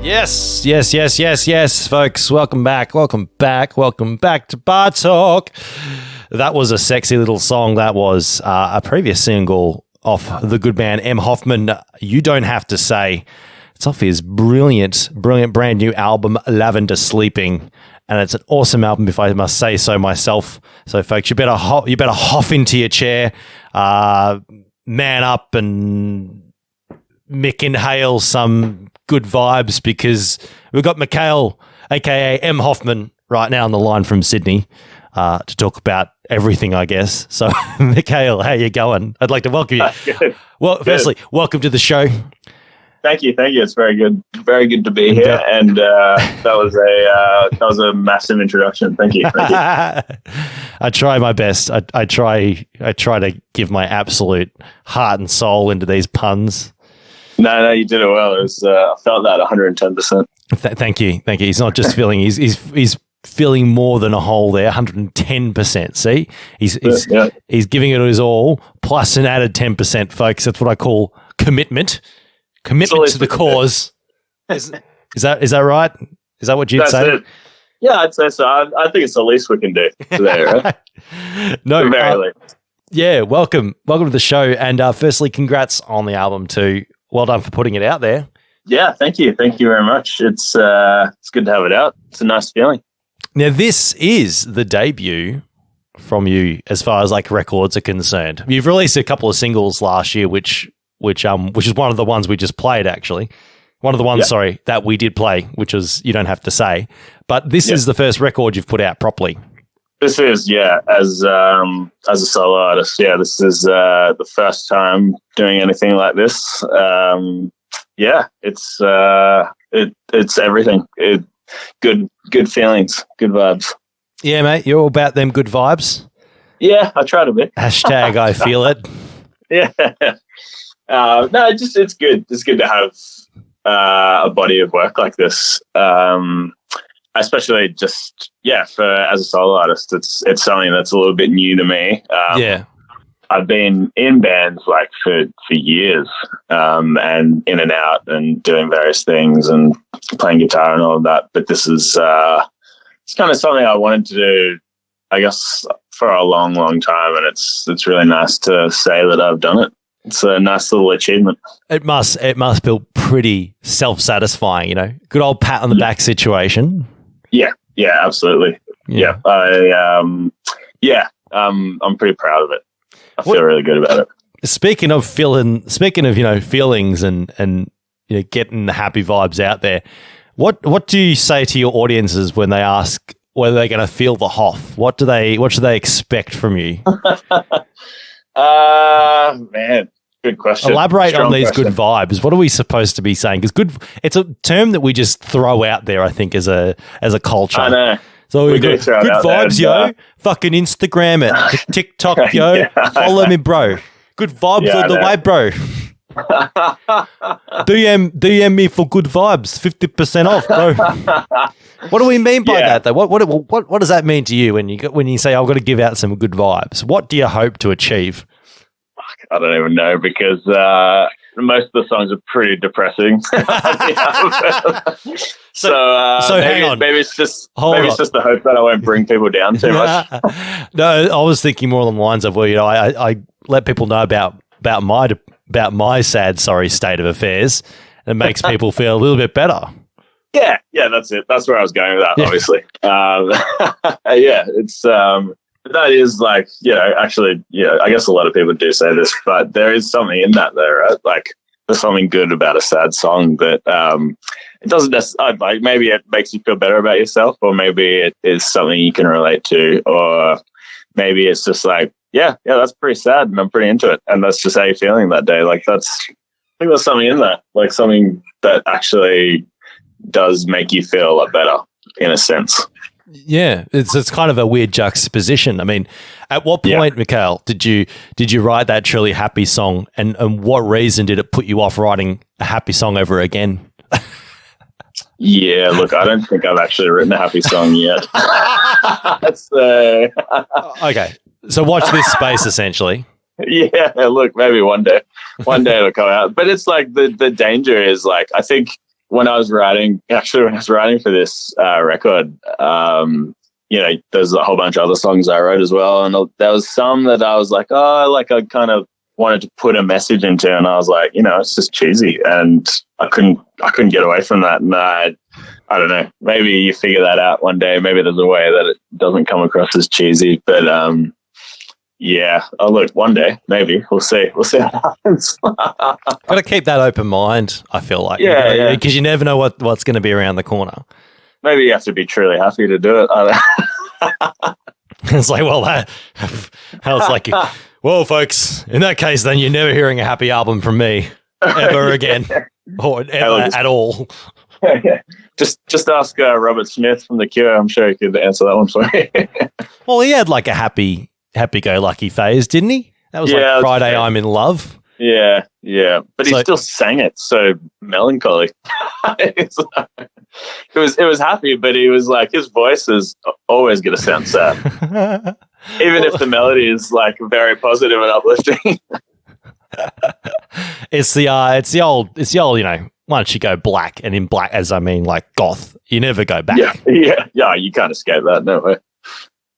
Yes, folks. Welcome back to Bar Talk. That was a sexy little song. That was a previous single off the good man M. Hofmann, You Don't Have to Say. It's off his brilliant brand new album, Lavender Sleeping. And it's an awesome album, if I must say so myself. So, folks, you better hoff into your chair, man up and Mick inhale some good vibes, because we've got Mikhail, a.k.a. M. Hoffman, right now on the line from Sydney to talk about everything, I guess. So, Mikhail, how you going? I'd like to welcome you. Good. Well, firstly, welcome to the show. Thank you. It's very good to be here, and that was a massive introduction. Thank you. I try my best. I try to give my absolute heart and soul into these puns. No, you did it well. It was I felt that 110%. Thank you. He's not just filling. He's filling more than a hole there. 110%. See, he's giving it his all plus an added 10%, folks. That's what I call commitment. Commitment to the cause. Is that right? Is that what you'd say? It. Yeah, I'd say so. I think it's the least we can do today, right? No, very least. Yeah, welcome to the show. And firstly, congrats on the album too. Well done for putting it out there. Yeah, thank you very much. It's good to have it out. It's a nice feeling. Now, this is the debut from you as far as like records are concerned. You've released a couple of singles last year, which is one of the ones we just played, actually. One of the ones, sorry, that we did play, which was You Don't Have to Say. But this is the first record you've put out properly. This is, as a solo artist, this is the first time doing anything like this. It's everything. Good feelings, good vibes. Yeah, mate, you're all about them good vibes. Yeah, I try to be. Hashtag I feel it. Yeah. No, it's good. It's good to have a body of work like this. Especially for as a solo artist, it's something that's a little bit new to me. I've been in bands like for years, and in and out and doing various things and playing guitar and all of that. But this is it's kind of something I wanted to do, I guess, for a long, long time, and it's really nice to say that I've done it. It's a nice little achievement. It must feel pretty self-satisfying, Good old pat on the back situation. Yeah, absolutely. Yeah. I'm pretty proud of it. I feel really good about it. Speaking of feelings and getting the happy vibes out there, what do you say to your audiences when they ask whether they're going to feel the Hoff? What should they expect from you? Man, good question. Elaborate on these good vibes. What are we supposed to be saying? Because it's a term that we just throw out there, I think, as a culture. I know. So we got good vibes, yo. Fucking Instagram it, TikTok, yo. Follow me, bro. Good vibes all the way, bro. DM me for good vibes, 50% off, bro. What do we mean by that, though? What does that mean to you when you say I've got to give out some good vibes? What do you hope to achieve? I don't even know, because most of the songs are pretty depressing. So hang on. Maybe it's just the hope that I won't bring people down too much. No, I was thinking more along the lines of, well, I let people know about my sad, sorry state of affairs. It makes people feel a little bit better. Yeah, that's it. That's where I was going with that, obviously. It's that is like, actually, I guess a lot of people do say this, but there is something in that there, right? Like, there's something good about a sad song that it doesn't necessarily, like, maybe it makes you feel better about yourself, or maybe it is something you can relate to, or maybe it's just like, that's pretty sad and I'm pretty into it, and that's just how you're feeling that day. Like, I think there's something in that, like something that actually does make you feel a lot better in a sense. Yeah, it's kind of a weird juxtaposition. I mean, at what point, Mikhail, did you write that truly happy song, and what reason did it put you off writing a happy song ever again? Yeah, look, I don't think I've actually written a happy song yet. Okay, so watch this space, essentially. Yeah, look, maybe one day it'll come out. But it's like the danger is, like, I think when I was writing for this record, there's a whole bunch of other songs I wrote as well, and there was some that I was like, oh, like I kind of wanted to put a message into, and I was like, it's just cheesy, and I couldn't get away from that, and I don't know, maybe you figure that out one day. Maybe there's a way that it doesn't come across as cheesy, but yeah. Oh, look, one day, maybe we'll see what happens. Got to keep that open mind. I feel like, yeah, because you never know what's going to be around the corner. Maybe you have to be truly happy to do it. It's like, well, it's like, well, folks, in that case, then you're never hearing a happy album from me ever again, or ever at all. Yeah. Just ask Robert Smith from The Cure. I'm sure he could answer that one for you. Well, he had like a happy-go-lucky phase, didn't he? That was like Friday, I'm in Love. Yeah. But he still sang it so melancholy. It was happy, but he was like, his voice is always going to sound sad, even if the melody is like very positive and uplifting. It's the old, once you go black, and in black as I mean like goth, you never go back. Yeah. You can't escape that, no way.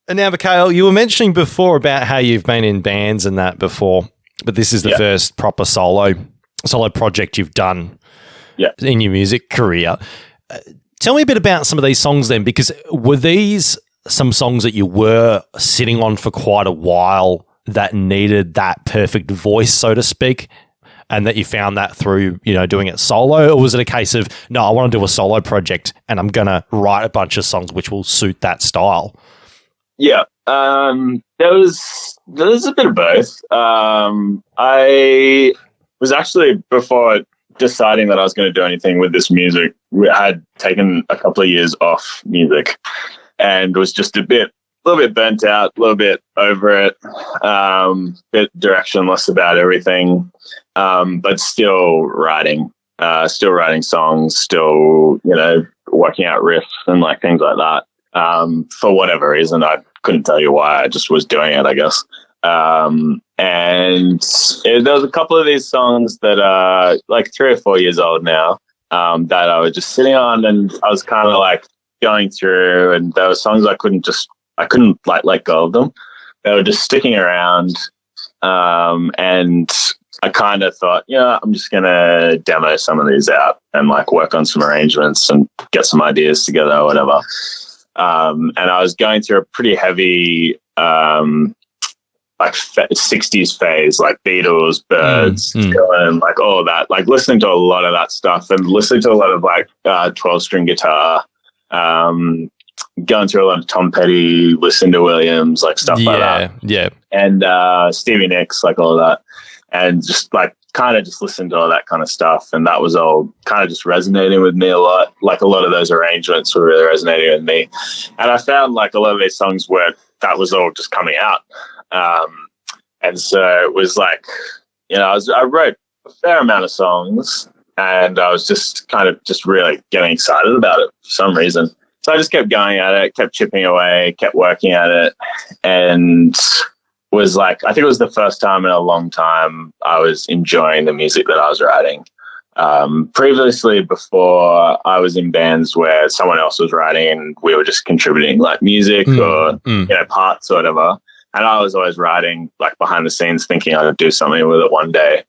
And now, Mikhail, you were mentioning before about how you've been in bands and that before, but this is the first proper solo project you've done in your music career. Tell me a bit about some of these songs then, because were these some songs that you were sitting on for quite a while that needed that perfect voice, so to speak, and that you found that through, doing it solo? Or was it a case of, no, I want to do a solo project and I'm going to write a bunch of songs which will suit that style? Yeah, there was a bit of both. I was actually, before deciding that I was going to do anything with this music, I had taken a couple of years off music and was just a little bit burnt out, a little bit over it, bit directionless about everything, but still writing songs, still, working out riffs and like things like that. For whatever reason, I couldn't tell you why. I just was doing it, I guess. And there was a couple of these songs that are like 3 or 4 years old now, that I was just sitting on, and I was kind of like going through, and there were songs I couldn't like let go of them. They were just sticking around. And I kind of thought, I'm just going to demo some of these out and like work on some arrangements and get some ideas together or whatever. And I was going through a pretty heavy, like 60s phase, like Beatles, Birds, Dylan, like all of that, like listening to a lot of that stuff and listening to a lot of like 12-string guitar, going through a lot of Tom Petty, Lucinda Williams, like stuff like that. Yeah. And Stevie Nicks, like all of that. And just like kind of just listened to all that kind of stuff. And that was all kind of just resonating with me a lot. Like a lot of those arrangements were really resonating with me. And I found like a lot of these songs where that was all just coming out. And so it was like, I wrote a fair amount of songs, and I was just kind of just really getting excited about it for some reason. So I just kept going at it, kept chipping away, kept working at it, and was like, I think it was the first time in a long time I was enjoying the music that I was writing. Previously, before, I was in bands where someone else was writing and we were just contributing like music or parts or whatever. And I was always writing like behind the scenes, thinking I'd do something with it one day.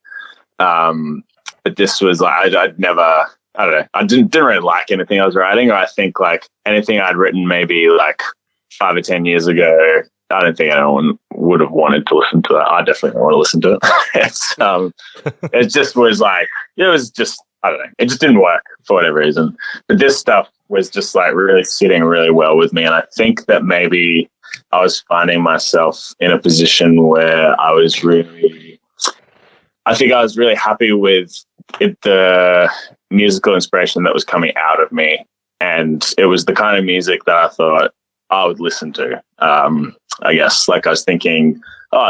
But this was like, I'd never, I don't know, I didn't really like anything I was writing, or I think like anything I'd written maybe like 5 or 10 years ago, I don't think anyone would have wanted to listen to that. I definitely don't want to listen to it. It just was like, it was just, I don't know, it just didn't work for whatever reason. But this stuff was just like really sitting really well with me. And I think that maybe I was finding myself in a position where I was really happy with the musical inspiration that was coming out of me. And it was the kind of music that I thought I would listen to. I guess like I was thinking,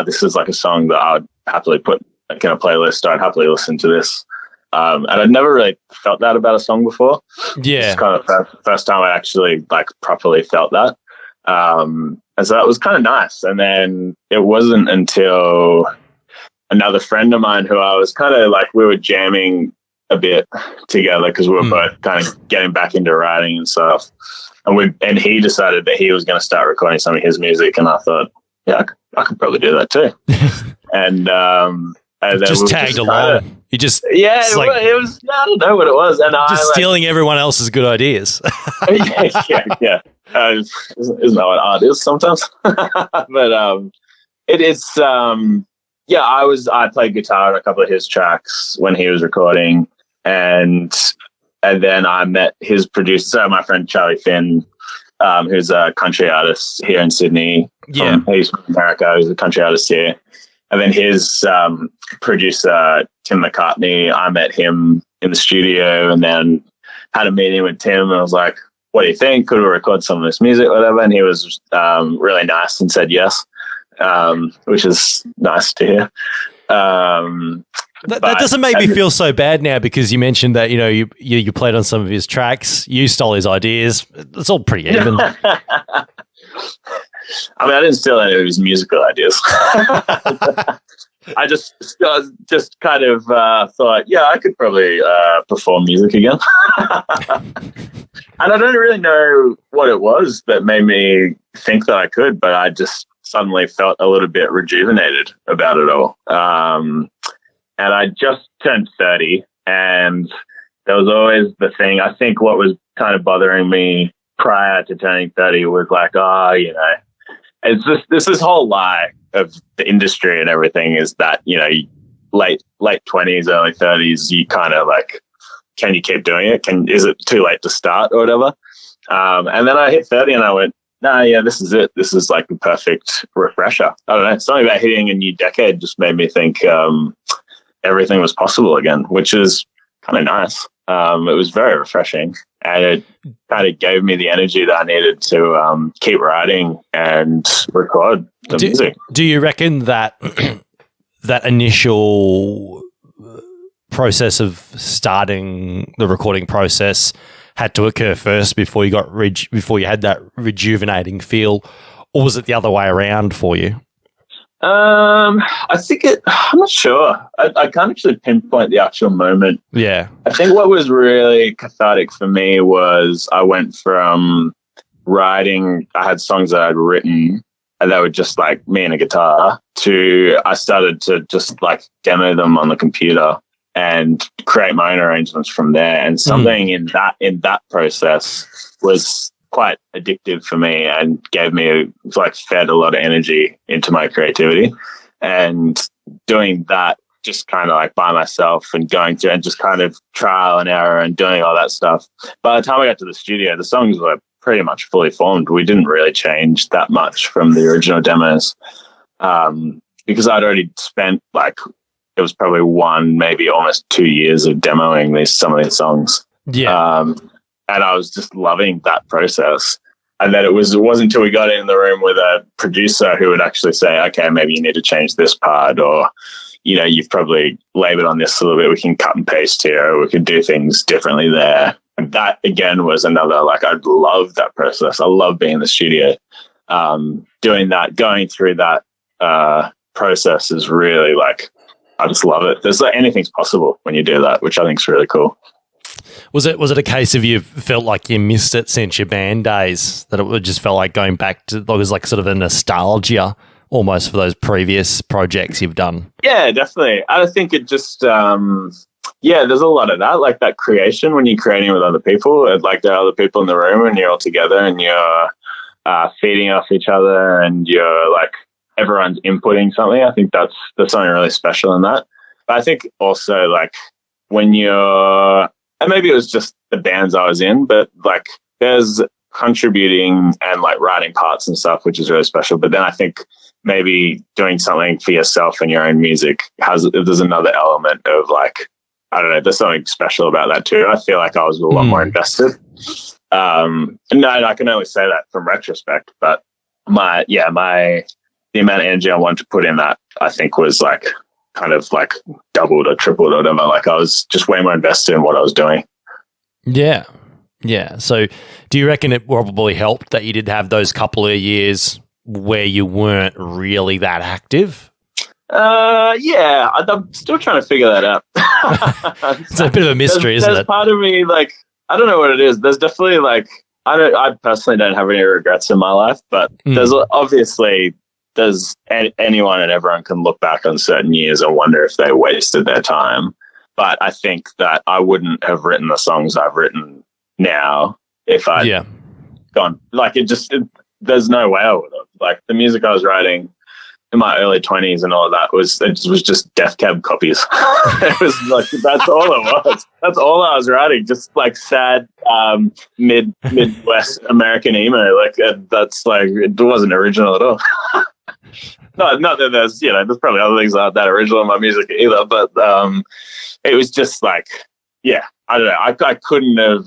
this is like a song that I would happily put like in a playlist. I'd happily listen to this. And I'd never really felt that about a song before. Yeah. It's kind of the first time I actually like properly felt that. And so that was kind of nice. And then it wasn't until another friend of mine who I was kind of like, we were jamming a bit together because we were both kind of getting back into writing and stuff. And he decided that he was going to start recording some of his music, and I thought, yeah, I could probably do that too. and then just tagged along. You just it was I don't know what it was, and just stealing everyone else's good ideas. yeah. Isn't that what art is sometimes? But it's I played guitar on a couple of his tracks when he was recording, and then I met his producer, my friend Charlie Finn, who's a country artist here in Sydney. Yeah. He's from America. He's a country artist here. And then his producer, Tim McCartney, I met him in the studio and then had a meeting with Tim, and I was like, what do you think? Could we record some of this music, whatever? And he was really nice and said yes, which is nice to hear. That doesn't make me feel so bad now, because you mentioned that, you played on some of his tracks, you stole his ideas. It's all pretty even. I mean, I didn't steal any of his musical ideas. I just kind of thought, yeah, I could probably perform music again. And I don't really know what it was that made me think that I could, but I just suddenly felt a little bit rejuvenated about it all. And I just turned 30, and there was always the thing. I think what was kind of bothering me prior to turning 30 was like, it's just this whole lie of the industry and everything is that, late 20s, early 30s, you kind of like, can you keep doing it? Is it too late to start or whatever? And then I hit 30 and I went, no, yeah, this is it. This is like the perfect refresher. I don't know. Something about hitting a new decade just made me think everything was possible again, which is kind of nice. It was very refreshing, and it kind of gave me the energy that I needed to keep writing and record the music. Do you reckon that that initial process of starting the recording process had to occur first before you had that rejuvenating feel, or was it the other way around for you? I think I'm not sure. I can't actually pinpoint the actual moment. Yeah. I think what was really cathartic for me was I went from writing, I had songs that I'd written and they were just like me and a guitar, to I started to just like demo them on the computer and create my own arrangements from there. And something in that process was quite addictive for me and gave me fed a lot of energy into my creativity. And doing that just kind of like by myself and going through and just kind of trial and error and doing all that stuff. By the time I got to the studio, the songs were pretty much fully formed. We didn't really change that much from the original demos, because I'd already spent it was probably 1, maybe almost 2 years of demoing some of these songs. Yeah. And I was just loving that process. And then it wasn't until we got in the room with a producer who would actually say, okay, maybe you need to change this part, or, you've probably labored on this a little bit. We can cut and paste here, or we can do things differently there. And that again was another, I love that process. I love being in the studio. Doing that, going through that process is really I just love it. There's anything's possible when you do that, which I think is really cool. Was it a case of you felt like you missed it since your band days, that it just felt like going back to, it was sort of a nostalgia almost for those previous projects you've done? Yeah, definitely. I think it just, there's a lot of that, that creation when you're creating with other people, there are other people in the room and you're all together and you're feeding off each other and you're everyone's inputting something. I think that's something really special in that. But I think also when you're, and maybe it was just the bands I was in, but there's contributing and writing parts and stuff, which is really special. But then I think maybe doing something for yourself and your own music there's another element of I don't know, there's something special about that too. I feel like I was a lot more invested. And I can only say that from retrospect, but the amount of energy I wanted to put in that, I think was doubled or tripled or whatever. I was just way more invested in what I was doing. Yeah. Yeah. So do you reckon it probably helped that you did have those couple of years where you weren't really that active? Yeah. I'm still trying to figure that out. It's a bit of a mystery, isn't there's it? part of me, like, I don't know what it is. There's definitely, like, I personally don't have any regrets in my life, but there's obviously, anyone and everyone can look back on certain years and wonder if they wasted their time. But I think that I wouldn't have written the songs I've written now if I'd gone. Like, there's no way I would have. Like, the music I was writing in my early 20s and all of that was just Death Cab copies. It was like, that's all it was. That's all I was writing. Just like sad Midwest American emo. Like, that's like, it wasn't original at all. Not that there's probably other things that aren't that original in my music either, but it was just like, I don't know. I couldn't have.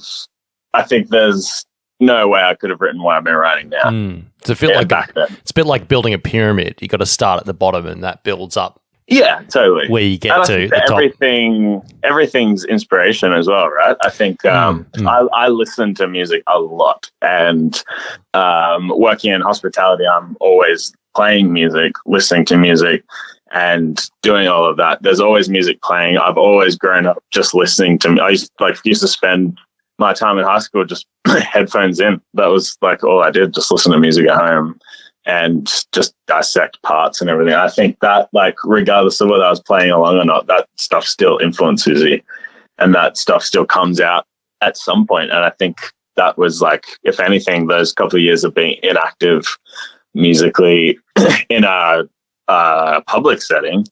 I think there's no way I could have written what I've been writing now. It's a bit like building a pyramid. You got to start at the bottom, and that builds up. Yeah, totally. Where you get to the top. Everything's inspiration as well, right? I think I listen to music a lot, and working in hospitality, I'm always playing music, listening to music, and doing all of that. There's always music playing. I've always grown up just listening to. I used to spend my time in high school just headphones in. That was like all I did, just listen to music at home and just dissect parts and everything. I think that, like, regardless of whether I was playing along or not, that stuff still influences you, and that stuff still comes out at some point. And I think that was, like, if anything, those couple of years of being inactive musically in a public setting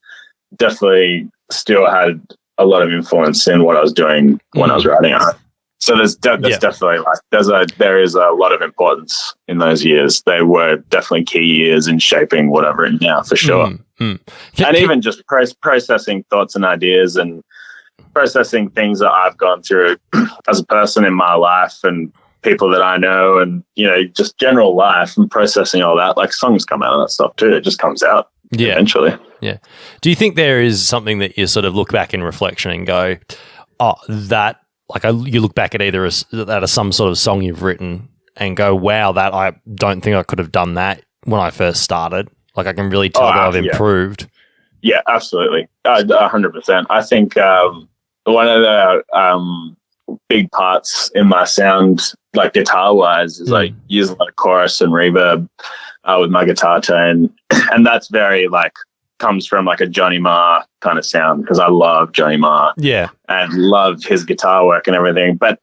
definitely still had a lot of influence in what I was doing when I was writing it. So there's definitely, like, there is a lot of importance in those years. They were definitely key years in shaping what I've written now, for sure. And even just processing thoughts and ideas and processing things that I've gone through as a person in my life and people that I know, and, just general life, and processing all that. Like, songs come out of that stuff too. It just comes out eventually. Yeah. Do you think there is something that you sort of look back in reflection and go, oh, that, like, you look back at either some sort of song you've written and go, wow, that I don't think I could have done that when I first started. Like, I can really tell that I've improved. Yeah, absolutely. 100%. I think one of the big parts in my sound, like guitar-wise, is like using a lot of chorus and reverb with my guitar tone. And that's very, like, comes from like a Johnny Marr kind of sound, because I love Johnny Marr, and love his guitar work and everything. But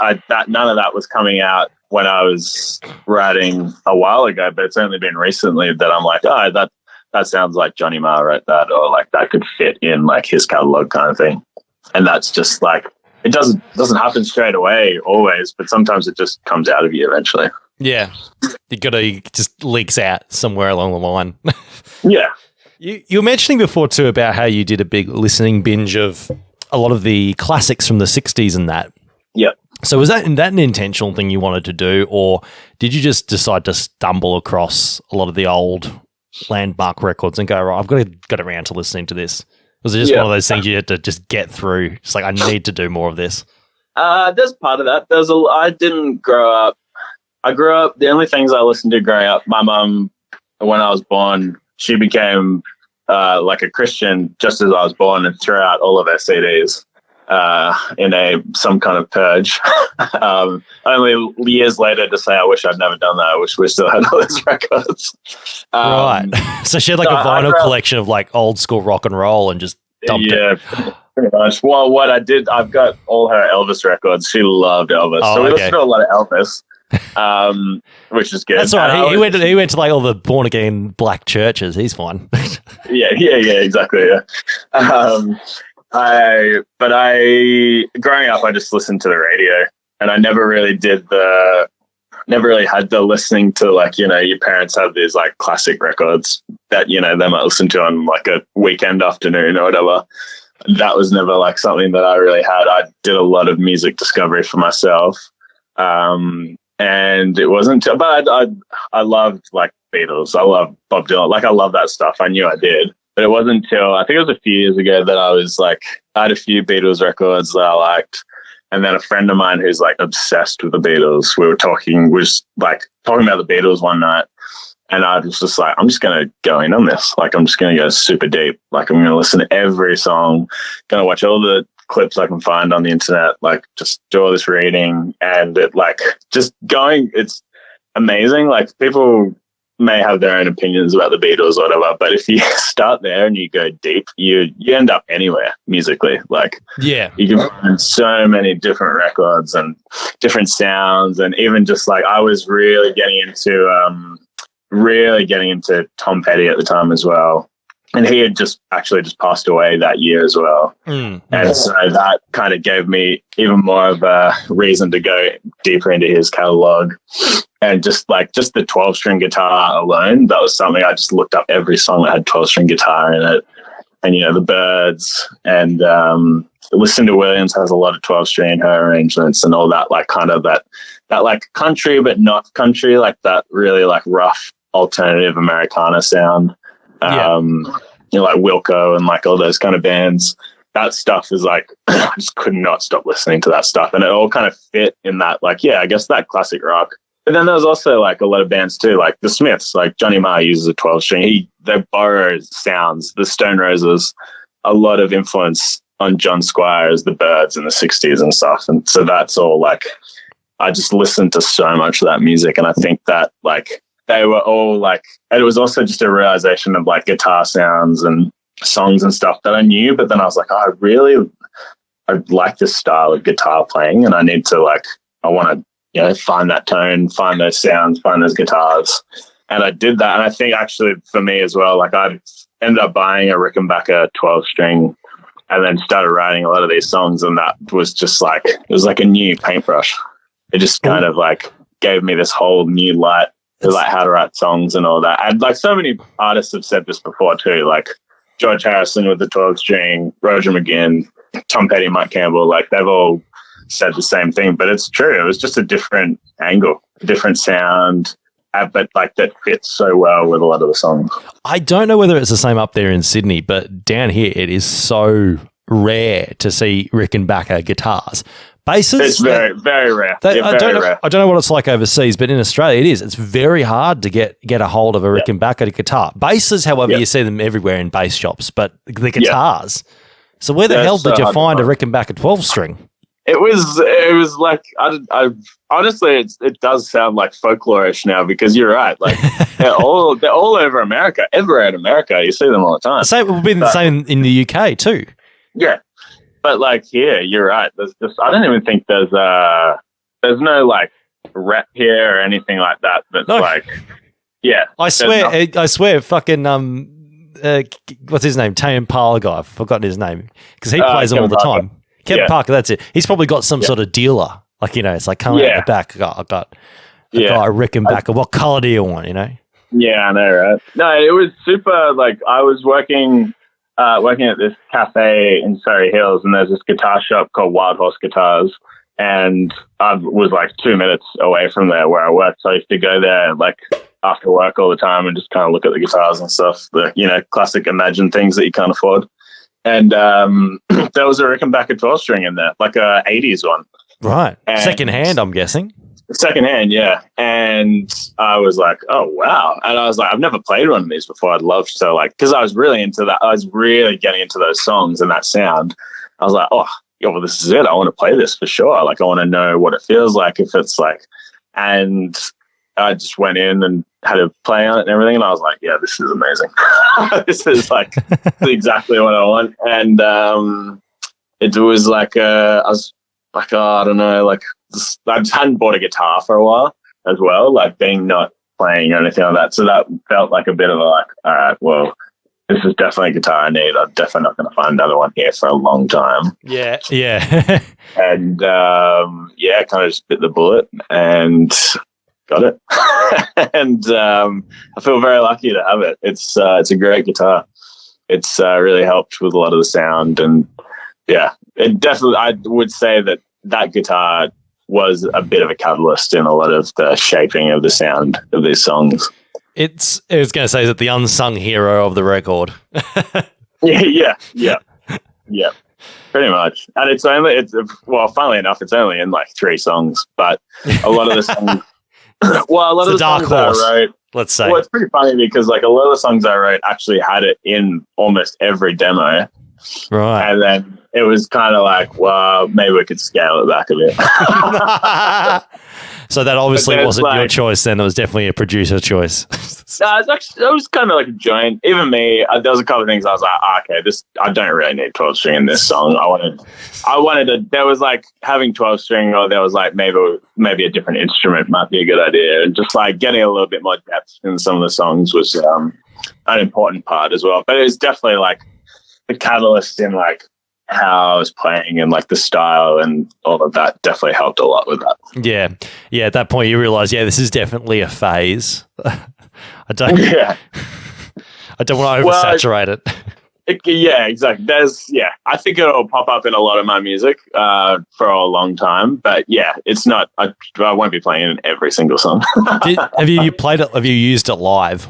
none of that was coming out when I was writing a while ago. But it's only been recently that I'm like, oh, that sounds like Johnny Marr wrote that, or like that could fit in like his catalog kind of thing. And that's just like, it doesn't happen straight away always, but sometimes it just comes out of you eventually. Yeah, it just leaks out somewhere along the line. Yeah. You were mentioning before too about how you did a big listening binge of a lot of the classics from the 60s and that. Yeah. So was that an intentional thing you wanted to do, or did you just decide to stumble across a lot of the old landmark records and go, right, I've got to get around to listening to this? Was it just one of those things you had to just get through? It's like, I need to do more of this. There's part of that. I didn't grow up. I grew up, the only things I listened to growing up, my mum, when I was born, she became like a Christian just as I was born, and threw out all of her CDs in some kind of purge. Only years later to say, I wish I'd never done that. I wish we still had all those records. Right. So she had like a vinyl collection of like old school rock and roll and just dumped it. Yeah, pretty much. Well, what I did, I've got all her Elvis records. She loved Elvis. So we listened to a lot of Elvis. Which is good. That's all right. He went to like all the born again black churches. He's fine. yeah, exactly. Yeah. Growing up, I just listened to the radio, and I never really had the listening to, like, your parents have these like classic records that, they might listen to on like a weekend afternoon or whatever. That was never like something that I really had. I did a lot of music discovery for myself. And it wasn't, but I loved like Beatles. I love Bob Dylan. Like, I love that stuff. I knew I did, but it wasn't until, I think it was a few years ago, that I was like, I had a few Beatles records that I liked. And then a friend of mine who's like obsessed with the Beatles, we were talking about the Beatles one night. And I was just like, I'm just going to go in on this. Like, I'm just going to go super deep. Like, I'm going to listen to every song, going to watch all the clips I can find on the internet, like just do all this reading and it like just going, it's amazing. Like people may have their own opinions about the Beatles or whatever, but if you start there and you go deep, you end up anywhere musically. Like yeah, you can find so many different records and different sounds, and even just like I was really getting into Tom Petty at the time as well. And he had just passed away that year as well. And so that kind of gave me even more of a reason to go deeper into his catalog. And just the 12-string guitar alone, that was something I just looked up every song that had 12-string guitar in it. And, you know, the Byrds and Lucinda Williams has a lot of 12-string in her arrangements and all that, like kind of that like country but not country, like that really like rough alternative Americana sound. You know, like Wilco and like all those kind of bands. That stuff is like I just could not stop listening to that stuff, and it all kind of fit in that, like, yeah, I guess that classic rock. But then there was also like a lot of bands too, like the Smiths, like Johnny Marr uses a 12-string. They borrow sounds. The Stone Roses, a lot of influence on John Squires, the Byrds in the 60s and stuff. And so that's all like I just listened to so much of that music, and I think that like they were all like, and it was also just a realization of like guitar sounds and songs and stuff that I knew. But then I was like, oh, I like this style of guitar playing, and I need to like, I want to, you know, find that tone, find those sounds, find those guitars. And I did that. And I think actually for me as well, like I ended up buying a Rickenbacker 12-string and then started writing a lot of these songs. And that was just like, it was like a new paintbrush. It just kind of like gave me this whole new light to like how to write songs and all that. And like so many artists have said this before too, like George Harrison with the 12-string, Roger McGuinn, Tom Petty, Mike Campbell, like they've all said the same thing, but it's true. It was just a different angle, different sound, but like that fits so well with a lot of the songs. I don't know whether it's the same up there in Sydney, but down here it is so rare to see Rickenbacker guitars. Basses, it's very, very rare. I don't know what it's like overseas, but in Australia it is. It's very hard to get a hold of a Rickenbacker guitar. Basses, however, you see them everywhere in bass shops, but the guitars. So where the hell did you find a Rickenbacker 12-string? It was like I honestly, it does sound like folklorish now, because you're right. Like they're all over America, everywhere in America. You see them all the time. Same will be the same in the UK too. Yeah. But like here, you're right. There's just, I don't even think there's no like rep here or anything like that. That's like, yeah. I swear, fucking what's his name? Tame Impala guy. I've forgotten his name because he plays them all the time. Kevin Parker, that's it. He's probably got some sort of dealer. Like, you know, it's like coming out the back. I got a Rickenbacker. What color do you want? You know? Yeah, I know, right? No, it was super. Like I was working at this cafe in Surrey Hills, and there's this guitar shop called Wild Horse Guitars, and I was like 2 minutes away from there where I worked, so I used to go there like after work all the time and just kind of look at the guitars and stuff, the, you know, classic Imagine things that you can't afford. And there was a Rickenbacker 12-string in there, like a 80s one. Right. Second hand, I'm guessing. Second hand, yeah. And I was like, oh, wow. And I was like, I've never played one of these before. I'd love to, like, because I was really into that. I was really getting into those songs and that sound. I was like, oh, yeah, well, this is it. I want to play this for sure. Like, I want to know what it feels like, if it's like, and I just went in and had to play on it and everything. And I was like, yeah, this is amazing. This is like exactly what I want. And it was like, I was like, oh, I don't know, like, I just hadn't bought a guitar for a while as well, like being not playing or anything like that. So that felt like a bit of a like, all right, well, this is definitely a guitar I need. I'm definitely not going to find another one here for a long time. Yeah. And kind of just bit the bullet and got it. And I feel very lucky to have it. It's a great guitar. It's really helped with a lot of the sound, and yeah, it definitely, I would say that guitar was a bit of a catalyst in a lot of the shaping of the sound of these songs. I was going to say that the unsung hero of the record. Yeah. Pretty much. And funnily enough, it's only in like 3 songs, but a lot of the songs, well, a lot of the songs that I wrote, let's say. Well, it's pretty funny because like a lot of the songs I wrote actually had it in almost every demo. Right. And then it was kind of like, well, maybe we could scale it back a bit. So that obviously wasn't your choice then. It was definitely a producer choice. No, it was kind of like a joint. Even me, there was a couple of things I was like, okay, I don't really need 12 string in this song. I wanted to, there was like having 12 string, or there was like maybe a different instrument might be a good idea. And just like getting a little bit more depth in some of the songs was an important part as well. But it was definitely like the catalyst in like how I was playing and like the style and all of that definitely helped a lot with that. Yeah. Yeah. At that point you realize, this is definitely a phase. I don't want to oversaturate it. Yeah, exactly. I think it'll pop up in a lot of my music for a long time, but yeah, it's not, I won't be playing it in every single song. Have you used it live?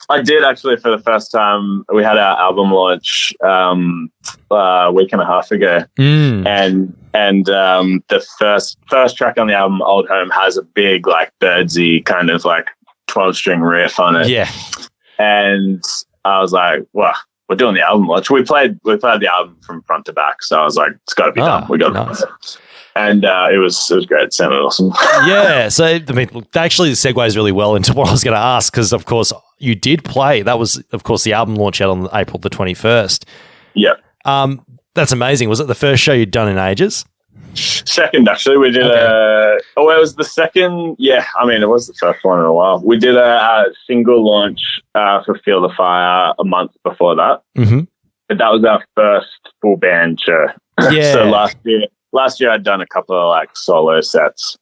I did actually for the first time. We had our album launch a week and a half ago, and the first track on the album, Old Home, has a big like birdsy kind of like 12-string riff on it. Yeah, and I was like, well, we're doing the album launch. We played the album from front to back, so I was like, it's got to be done. We got to nice. do it. And it was great. It sounded awesome. Yeah. So, I mean, that actually segues really well into what I was going to ask, because, of course, you did play. That was, of course, the album launch out on April the 21st. Yeah. That's amazing. Was it the first show you'd done in ages? Second, actually. We did it was the second. Yeah. I mean, it was the first one in a while. We did a single launch for Feel the Fire a month before that. Mm-hmm. But that was our first full band show. Yeah. So last year I'd done a couple of like solo sets,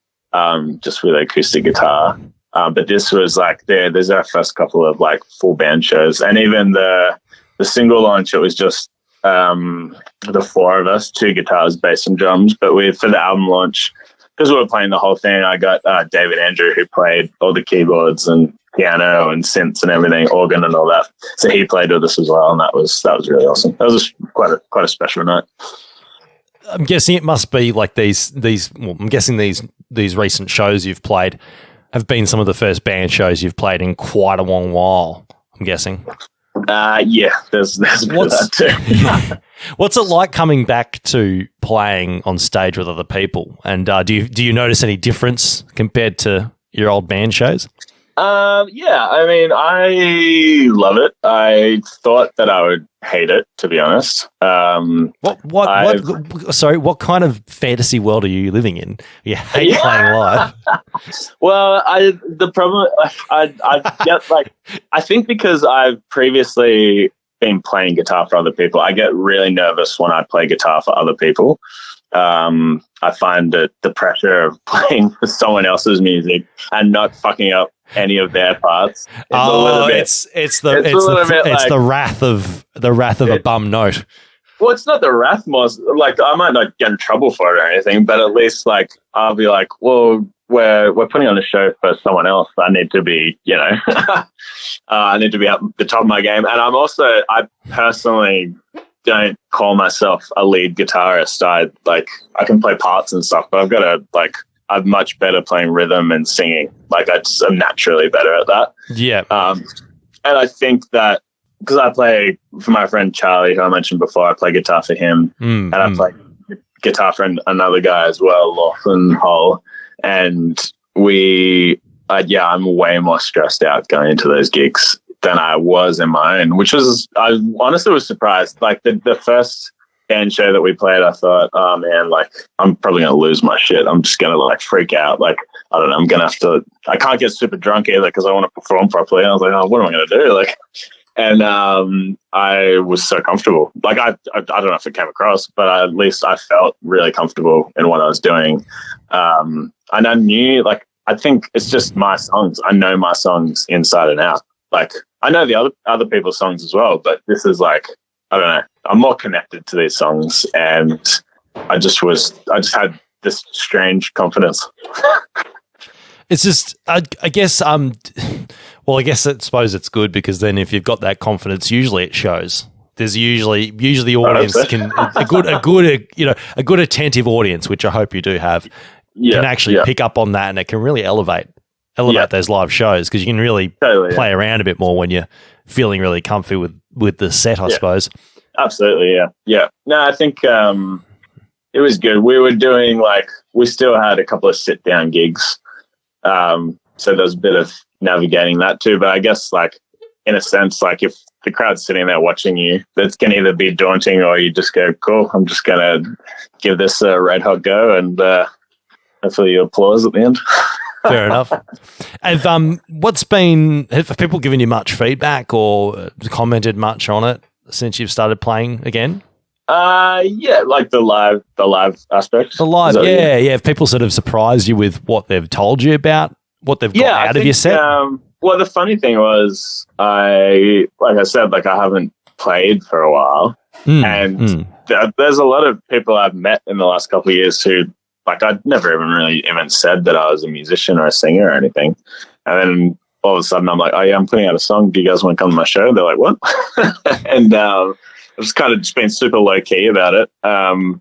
just with acoustic guitar. But this was like there's our first couple of like full band shows, and even the single launch, it was just the four of us, 2 guitars, bass, and drums. But for the album launch, because we were playing the whole thing, I got David Andrew, who played all the keyboards and piano and synths and everything, organ and all that. So he played with us as well, and that was really awesome. That was quite a special night. I'm guessing it must be like these. Well, I'm guessing these recent shows you've played have been some of the first band shows you've played in quite a long while. I'm guessing. Yeah, there's a bit of that too. What's it like coming back to playing on stage with other people? And do you notice any difference compared to your old band shows? Yeah, I mean, I love it. I thought that I would hate it, to be honest. What kind of fantasy world are you living in? You hate playing live. Well, I get like, I think because I've previously been playing guitar for other people, I get really nervous when I play guitar for other people. I find that the pressure of playing for someone else's music and not fucking up any of their parts. It's the wrath of a bum note. Well, it's not the wrath, more like I might not get in trouble for it or anything, but at least like I'll be like, well, we're putting on a show for someone else. I need to be, I need to be at the top of my game. And I personally don't call myself a lead guitarist. I can play parts and stuff, but I'm much better playing rhythm and singing. Like I'm naturally better at that. Yeah. And I think that because I play for my friend Charlie, who I mentioned before, I play guitar for him, and I play guitar for another guy as well, Lawson Hull, and I'm way more stressed out going into those gigs than I was in my own, I honestly was surprised. Like the first band show that we played, I thought, oh man, like I'm probably going to lose my shit. I'm just going to like freak out. Like, I don't know, I'm going to have to, I can't get super drunk either because I want to perform properly. I was like, oh, what am I going to do? Like, and I was so comfortable. Like, I don't know if it came across, but at least I felt really comfortable in what I was doing. And I knew, like, I think it's just my songs. I know my songs inside and out. Like, I know the other people's songs as well, but this is like, I don't know, I'm more connected to these songs, and I just had this strange confidence. It's just, I guess, I suppose it's good because then if you've got that confidence, usually it shows. There's usually the audience a good attentive audience, which I hope you do have, can actually pick up on that, and it can really elevate those live shows because you can really play around a bit more when you're feeling really comfy with the set, I suppose. Absolutely. Yeah. No, I think it was good. We were doing we still had a couple of sit down gigs. So there's a bit of navigating that too. But I guess in a sense, if the crowd's sitting there watching you, that can either be daunting or you just go, cool, I'm just going to give this a red hot go, and hopefully you applause at the end. Fair enough. And have people given you much feedback or commented much on it since you've started playing again? Yeah, the live aspect. The live, yeah. If people sort of surprise you with what they've told you about, what they've got out of your set. Well, the funny thing was, I haven't played for a while, and there's a lot of people I've met in the last couple of years who, I'd never even said that I was a musician or a singer or anything, and then all of a sudden I'm like, oh yeah, I'm putting out a song. Do you guys want to come to my show? They're like, what? And I've just kind of just been super low key about it. And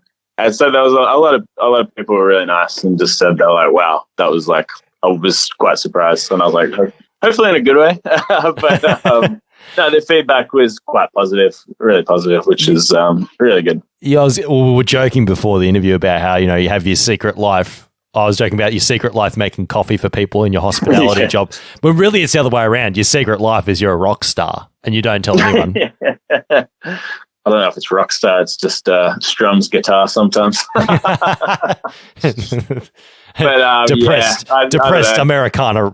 so there was a lot of people were really nice and just said they're like, wow, that was I was quite surprised, and I was like, hopefully in a good way. But no, the feedback was quite positive, really positive, which is really good. Yeah, we were joking before the interview about how, you have your secret life. I was joking about your secret life making coffee for people in your hospitality job. But really, it's the other way around. Your secret life is you're a rock star and you don't tell anyone. I don't know if it's rock star. It's just strums guitar sometimes. But depressed Americana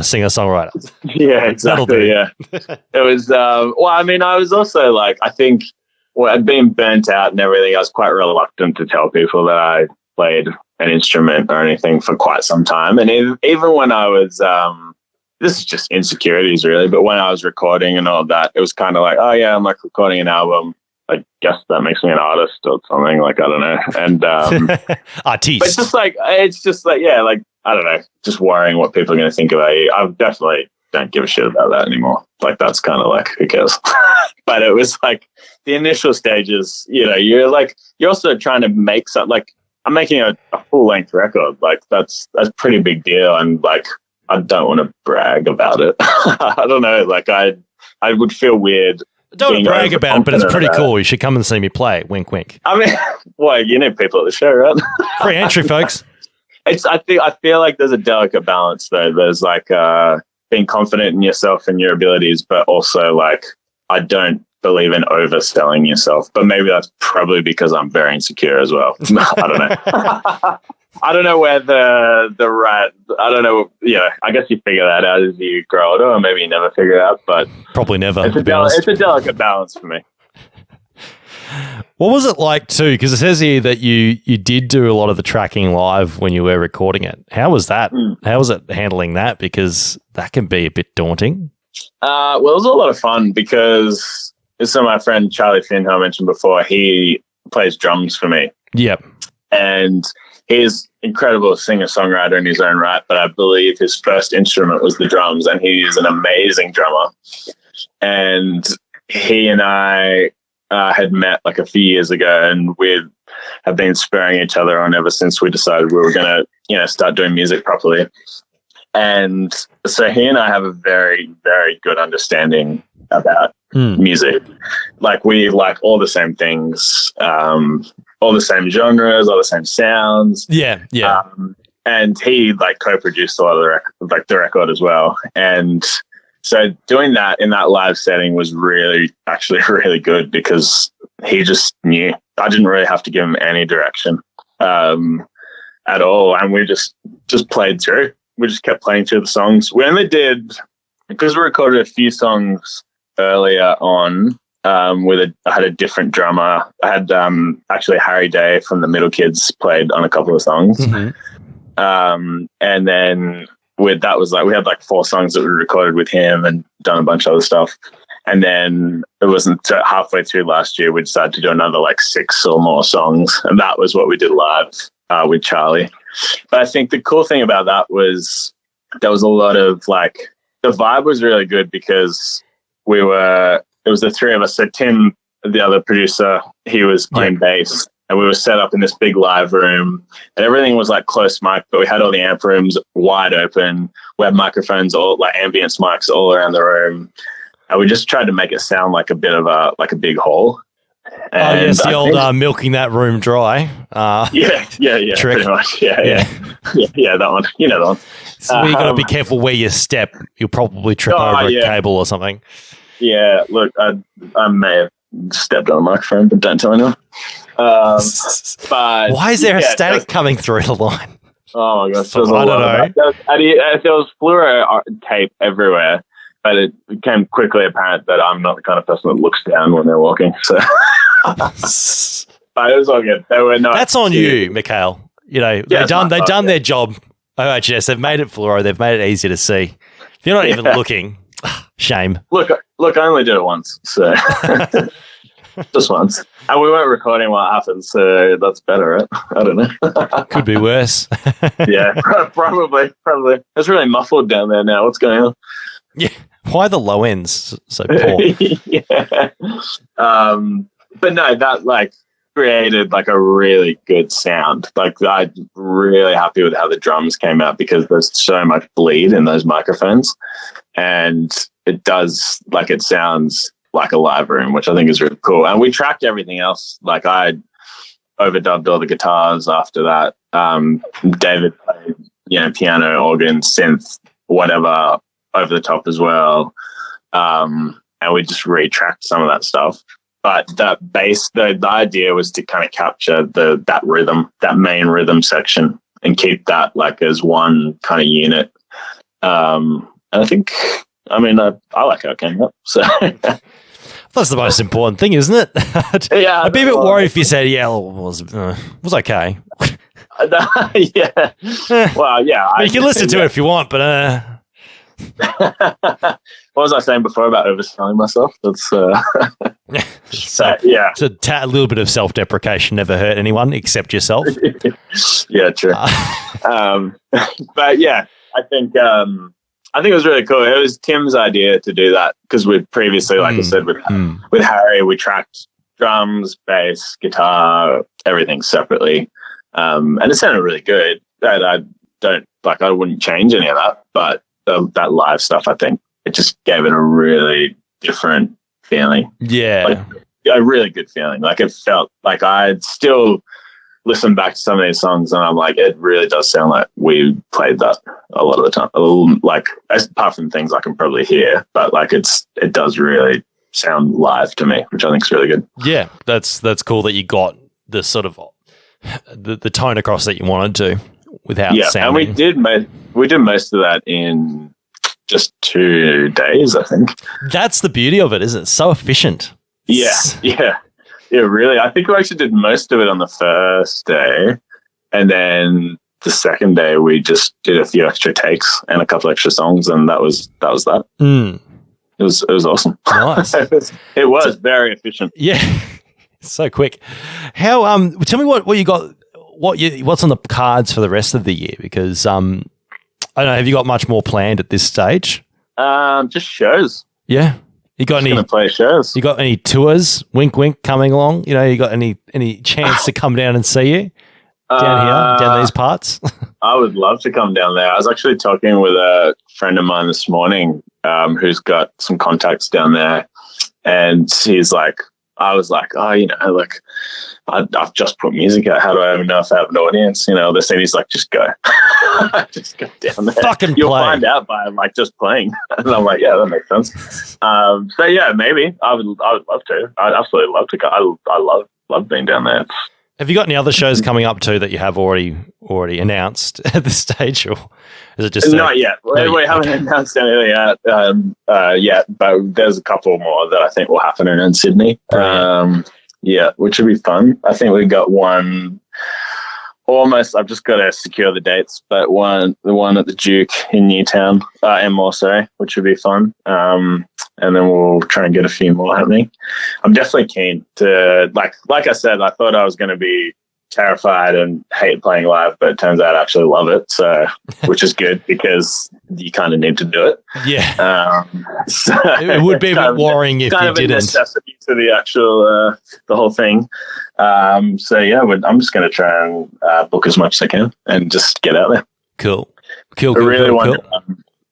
singer-songwriter. Yeah, exactly. Yeah, it was. I was also I think I'd been burnt out and everything. I was quite reluctant to tell people that I played an instrument or anything for quite some time. And even when I was, this is just insecurities really, but when I was recording and all that, it was kind of oh yeah, I'm recording an album. I guess that makes me an artist or something. I don't know. And artiste. But it's just yeah, I don't know, just worrying what people are going to think about you. I definitely don't give a shit about that anymore. That's kind of who cares? But it was the initial stages. You're also trying to make something. I'm making a full length record. That's a pretty big deal, and I don't want to brag about it. I don't know. I would feel weird. I don't want to brag about it, but it's pretty cool. You should come and see me play. Wink, wink. I mean, well, you need people at the show, right? Free entry, folks. I feel like there's a delicate balance though. There's being confident in yourself and your abilities, but also I don't believe in overselling yourself. But maybe that's probably because I'm very insecure as well. I don't know. I don't know where I don't know. Yeah, I guess you figure that out as you grow older, or maybe you never figure it out. But probably never. It's a delicate balance for me. What was it like too? Because it says here that you did do a lot of the tracking live when you were recording it. How was that? How was it handling that? Because that can be a bit daunting. Well, it was a lot of fun because my friend Charlie Finn, who I mentioned before, he plays drums for me. Yep. And he's incredible singer-songwriter in his own right, but I believe his first instrument was the drums, and he's an amazing drummer. And he and I had met a few years ago, and we have been spurring each other on ever since we decided we were going to, start doing music properly. And so he and I have a very, very good understanding about music. We like all the same things, all the same genres, all the same sounds. Yeah. And he co-produced a lot of the record as well. And so doing that in that live setting was actually really good because he just knew. I didn't really have to give him any direction at all. And we just played through. We just kept playing through the songs. We only did, because we recorded a few songs earlier on, I had a different drummer. I had actually Harry Day from the Middle Kids played on a couple of songs. Mm-hmm. And then we had 4 songs that we recorded with him and done a bunch of other stuff. And then it wasn't halfway through last year, we decided to do another 6 or more songs. And that was what we did live with Charlie. But I think the cool thing about that was there was a lot of the vibe was really good because it was the 3 of us. So Tim, the other producer, he was playing bass, and we were set up in this big live room, and everything was close mic, but we had all the amp rooms wide open. We had microphones, all ambience mics all around the room. And we just tried to make it sound like a bit of a big hall. Oh, yes, the old milking that room dry. Yeah, trick. Pretty much. Yeah, that one. You know that one. So you got to be careful where you step. You'll probably trip over a cable or something. Yeah, look, I may have stepped on a microphone, but don't tell anyone. But why is there a static coming through the line? Oh my gosh, I don't know. There was fluoro tape everywhere, but it became quickly apparent that I'm not the kind of person that looks down when they're walking. So, but it was all good. There were no. That's on you, Mikhail. You know, they've done their job. OHS, they've made it fluoro. They've made it easier to see. If you're not even looking, shame. Look, I only did it once, so just once. And we weren't recording what happened, so that's better, right? I don't know. Could be worse. Yeah, probably. It's really muffled down there now. What's going on? Yeah. Why are the low ends so poor? Yeah. But no, that created a really good sound. I'm really happy with how the drums came out because there's so much bleed in those microphones, and it does it sounds like a live room, which I think is really cool. And we tracked everything else. I overdubbed all the guitars after that. David played, piano, organ, synth, whatever over the top as well. And we just retracked some of that stuff. But that bass, the idea was to kind of capture that rhythm, that main rhythm section, and keep that as one kind of unit. And I think, I like how it came up. So that's the most important thing, isn't it? Yeah, I'd be a bit worried if you said, "Yeah, it was okay." Yeah. Well, yeah. You can listen to it if you want, but. What was I saying before about overselling myself? That's yeah. So a little bit of self-deprecation never hurt anyone except yourself. Yeah, true. But yeah, I think it was really cool. It was Tim's idea to do that because we previously, I said, with Harry, we tracked drums, bass, guitar, everything separately, and it sounded really good. I wouldn't change any of that, but that live stuff, I think it just gave it a really different feeling. Yeah. A really good feeling. It felt like I'd still listen back to some of these songs and I'm like, it really does sound like we played that a lot of the time. Apart from things I can probably hear, but it does really sound live to me, which I think is really good. Yeah, that's cool that you got the sort of the tone across that you wanted to without sounding. And we did most of that in just 2 days, I think. That's the beauty of it, isn't it? So efficient. Yeah, really. I think we actually did most of it on the first day, and then the second day we just did a few extra takes and a couple extra songs, and that was that. It was awesome. Nice. it was very efficient. Yeah, so quick. How tell me what you got. What's on the cards for the rest of the year? Because I don't know. Have you got much more planned at this stage? Just shows. Yeah. You got gonna play shows? You got any tours? Wink, wink, coming along. You got any chance to come down and see you down here, down these parts? I would love to come down there. I was actually talking with a friend of mine this morning, who's got some contacts down there, and I was like, I've just put music out. How do I even know if I have an audience? This thing. He's like, just go. Just go down there. Fucking You'll play. find out by just playing. And I'm like, yeah, that makes sense. So yeah, maybe I would love to. I'd absolutely love to go. I love being down there. Have you got any other shows coming up too that you have already announced at this stage, or is it just not yet? We haven't announced anything yet, but there's a couple more that I think will happen in Sydney. Yeah, which would be fun. I think we got one almost. I've just got to secure the dates, but the one at the Duke in Newtown, Enmore, sorry, which would be fun. And then we'll try and get a few more happening. I'm definitely keen to, like I said, I thought I was going to be terrified and hate playing live, but it turns out I actually love it. So, which is good because you kind of need to do it. Yeah. So it would be a bit worrying if you didn't. Kind of a necessity to the actual, the whole thing. So yeah, I'm just going to try and book as much as I can and just get out there. Cool. I really want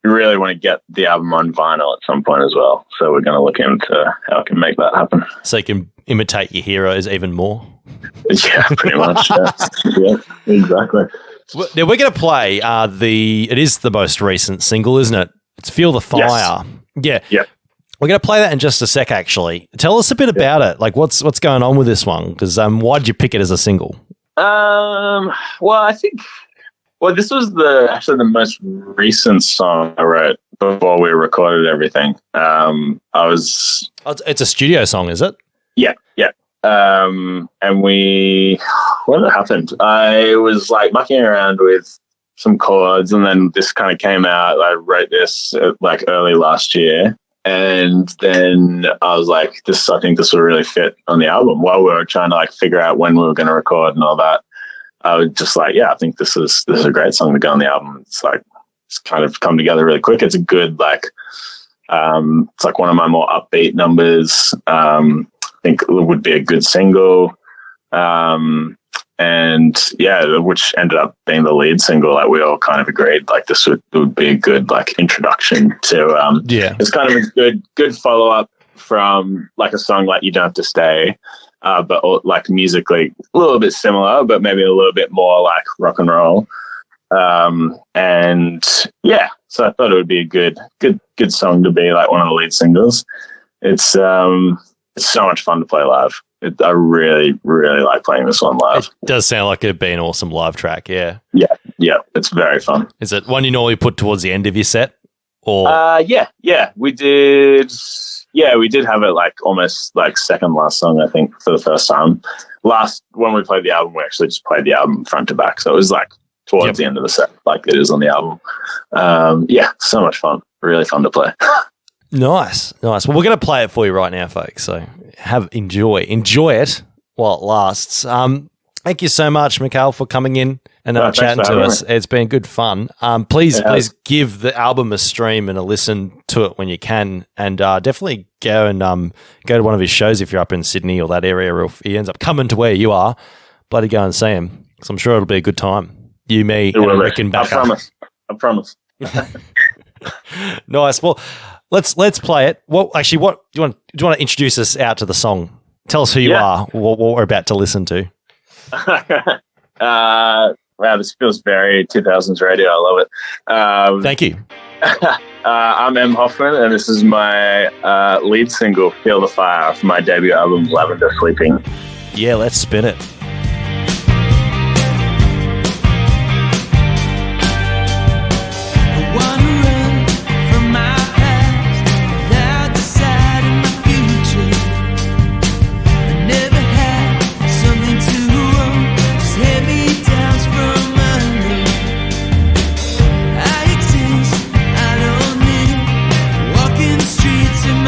we really want to get the album on vinyl at some point as well. So we're going to look into how I can make that happen. So you can imitate your heroes even more. Yeah, pretty much. Yeah, exactly. Well, now we're going to play it is the most recent single, isn't it? It's Feel the Fire. Yes. Yeah. We're going to play that in just a sec, actually. Tell us a bit about it. Like, what's going on with this one? Because why'd you pick it as a single? Well, I think... Well, this was actually the most recent song I wrote before we recorded everything. It's a studio song, is it? Yeah. And what happened? I was like mucking around with some chords, and then this kind of came out. I wrote this like early last year. And then I was like, I think this will really fit on the album. While we were trying to like figure out when we were going to record and all that, I was just like, yeah, I think this is a great song to go on the album. It's like, it's kind of come together really quick. It's a good, like, it's like one of my more upbeat numbers. I think it would be a good single. And yeah, which ended up being the lead single. Like we all kind of agreed, like this would be a good like introduction to. It's kind of a good follow up from like a song like You Don't Have to Stay, but like musically a little bit similar, but maybe a little bit more like rock and roll. And yeah, so I thought it would be a good song to be like one of the lead singles. It's so much fun to play live. I really, really like playing this one live. It does sound like it'd be an awesome live track, yeah. Yeah, it's very fun. Is it one you normally put towards the end of your set? Or yeah, we did. Yeah, we did have it like almost like second last song, I think, for the first time. When we played the album, we actually just played the album front to back, so it was like towards the end of the set, like it is on the album. Yeah, so much fun. Really fun to play. Nice. Well, we're going to play it for you right now, folks. So enjoy it while it lasts. Thank you so much, Mikhail, for coming in and chatting to us. It's been good fun. Please give the album a stream and a listen to it when you can, and definitely go to one of his shows if you're up in Sydney or that area, or if he ends up coming to where you are. Bloody go and see him. So I'm sure it'll be a good time. You, me, and Rick and Becca. I promise. Nice. Well, let's play it. Well, actually, do you want to introduce us out to the song? Tell us who you are. What we're about to listen to. Wow, this feels very 2000s radio. I love it. Thank you. I'm M. Hofmann, and this is my lead single, Feel the Fire, from my debut album, Lavender Sleeping. Yeah, let's spin it.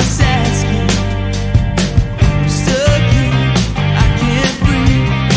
Sad skin. I'm stuck here, I can't breathe.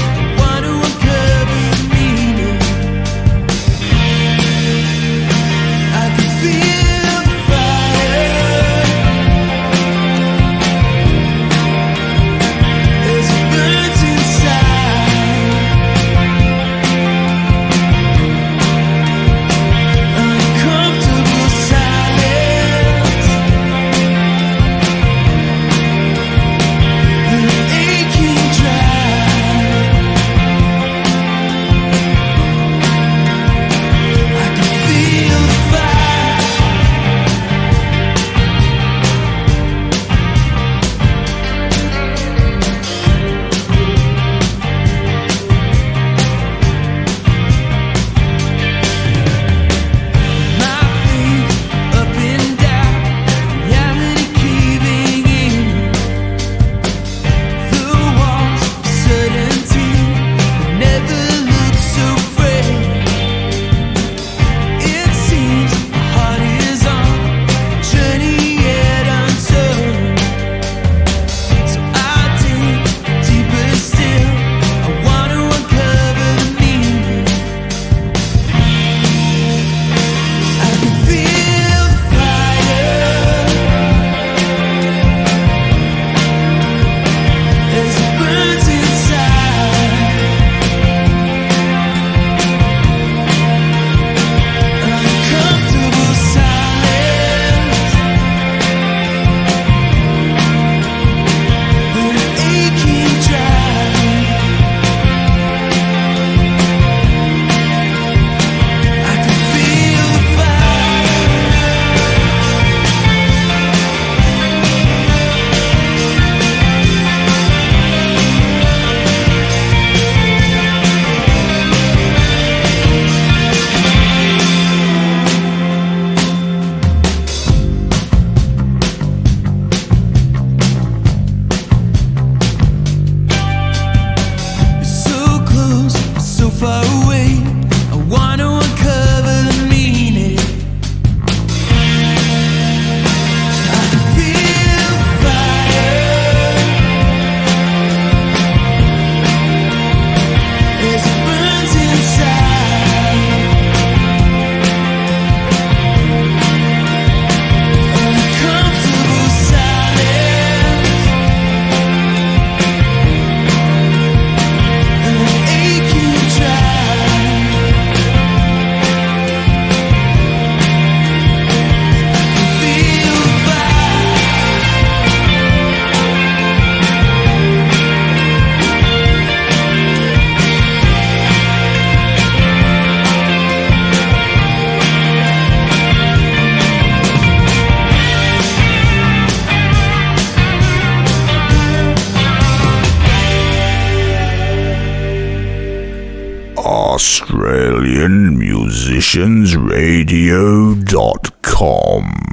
AustralianMusiciansRadio.com.